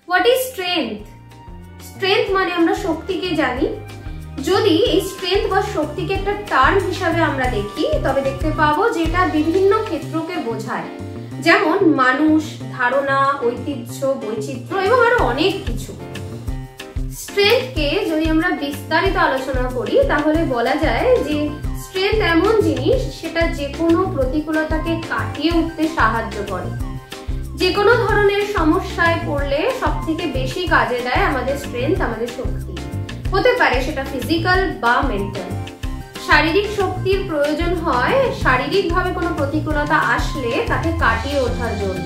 What is strength? Strength মানে আমরা শক্তিকে জানি। যদি এই স্ট্রেংথ বা শক্তিকে একটা টার্ম হিসাবে আমরা দেখি, তবে দেখতে পাবো যে এটা বিভিন্ন ক্ষেত্রকে বোঝায়, যেমন মানুষ, ধারণা, ঐতিহ্য, বৈচিত্র্য এবং আরো অনেক কিছু। স্ট্রেংথকে যদি আমরা বিস্তারিত আলোচনা করি তাহলে বলা যায় যে স্ট্রেংথ এমন জিনিস সেটা যে কোনো প্রতিকূলতাকে কাটিয়ে উঠতে সাহায্য করে। যে কোনো ধরনের সমস্যায় পড়লে সব থেকে বেশি কাজে দেয় আমাদের স্ট্রেংথ, আমাদের শক্তি। হতে পারে সেটা ফিজিক্যাল বা মেন্টাল। শারীরিক শক্তির প্রয়োজন হয় শারীরিকভাবে কোনো প্রতিকূলতা আসলে তাকে কাটিয়ে ওঠার জন্য।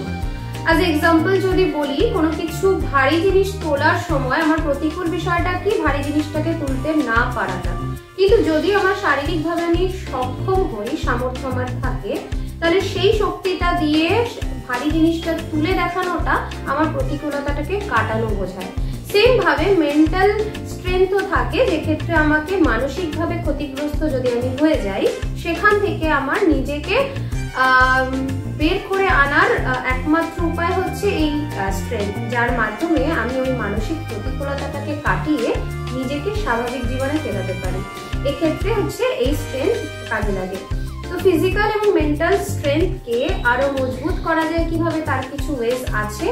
অ্যাজ এক্সাম্পল যদি বলি, কোনো কিছু ভারী জিনিস তোলার সময় আমার প্রতিকূল বিষয়টা কি, ভারী জিনিসটাকে তুলতে না পারাটা। কিন্তু যদি আমার শারীরিকভাবে আমি সক্ষম হই, সামর্থ্য আমার থাকে, তাহলে সেই শক্তিটা দিয়ে ভারী জিনিসটা তুলে দেখানোটা আমার প্রতিকূলতাটাকে কাটানো বোঝায়। সেম ভাবে মেন্টাল স্ট্রেংথও থাকে, যে ক্ষেত্রে আমাকে মানসিকভাবে ক্ষতিগ্রস্ত যদি আমি হয়ে যাই, সেখান থেকে আমার নিজেকে বের করে আনার একমাত্র উপায় হচ্ছে এই স্ট্রেংথ, যার মাধ্যমে আমি ওই মানসিক প্রতিকূলতাটাকে কাটিয়ে নিজেকে স্বাভাবিক জীবনে ফেরাতে পারি। এক্ষেত্রে হচ্ছে এই স্ট্রেংথ কাজে লাগে। তো ফিজিক্যাল এবং মেন্টাল স্ট্রেংথকে আরো মজবুত করা যায় কিভাবে, তার কিছু ওয়েজ আছে।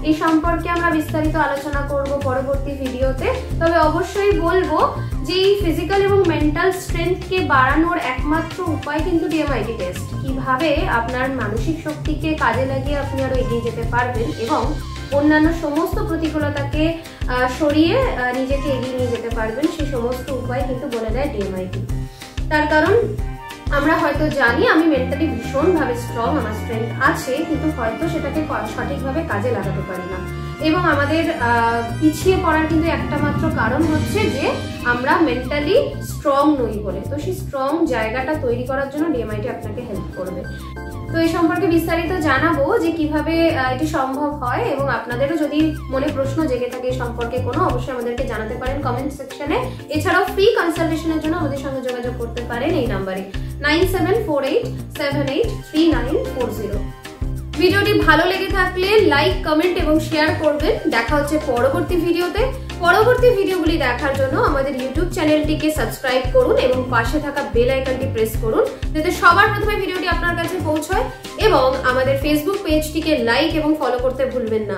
এই সম্পর্কে আমরা বিস্তারিত আলোচনা করব পরবর্তী ভিডিওতে। তবে অবশ্যই বলবো যে এই ফিজিক্যাল এবং মেন্টাল স্ট্রেংথকে বাড়ানোর একমাত্র উপায় কিন্তু ডিএমআইটি টেস্ট। কিভাবে আপনার মানসিক শক্তিকে কাজে লাগিয়ে আপনি আরো এগিয়ে যেতে পারবেন এবং অন্যান্য সমস্ত প্রতিকূলতাকে সরিয়ে নিজেকে এগিয়ে নিয়ে যেতে পারবেন, সেই সমস্ত উপায় কিন্তু বলে দেয় ডিএমআইটি। তার কারণ আমরা হয়তো জানি আমি মেন্টালি ভীষণভাবে স্ট্রং, আমার স্ট্রেংথ আছে, কিন্তু হয়তো সেটাকে সঠিকভাবে কাজে লাগাতে পারি না। এবং আমাদের পিছিয়ে পড়ার কিন্তু একটা মাত্র কারণ হচ্ছে যে আমরা মেন্টালি স্ট্রং নই বলে। তো সেই স্ট্রং জায়গাটা তৈরি করার জন্য ডিএমআইটি আপনাকে হেল্প করবে। তো এই সম্পর্কে বিস্তারিত জানাবো যে কিভাবে এটি সম্ভব হয়, এবং আপনাদেরও যদি মনে প্রশ্ন জেগে থাকে এই সম্পর্কে কোনো, অবশ্যই আমাদেরকে জানাতে পারেন কমেন্ট সেকশনে। এছাড়াও ফ্রি কনসালটেশনের জন্য আমাদের সঙ্গে যোগাযোগ করতে পারেন এই নাম্বারে 9748783940। ভিডিওটি ভালো লেগে থাকলে লাইক, কমেন্ট এবং শেয়ার করবেন। দেখা হচ্ছে পরবর্তী ভিডিওতে। পরবর্তী ভিডিওগুলি দেখার জন্য আমাদের ইউটিউব চ্যানেলটিকে সাবস্ক্রাইব করুন এবং পাশে থাকা বেল আইকনটি প্রেস করুন, যাতে সবার প্রথমে ভিডিওটি আপনার কাছে পৌঁছয়। এবং আমাদের ফেসবুক পেজটিকে লাইক এবং ফলো করতে ভুলবেন না।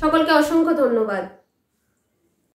সকলকে অসংখ্য ধন্যবাদ।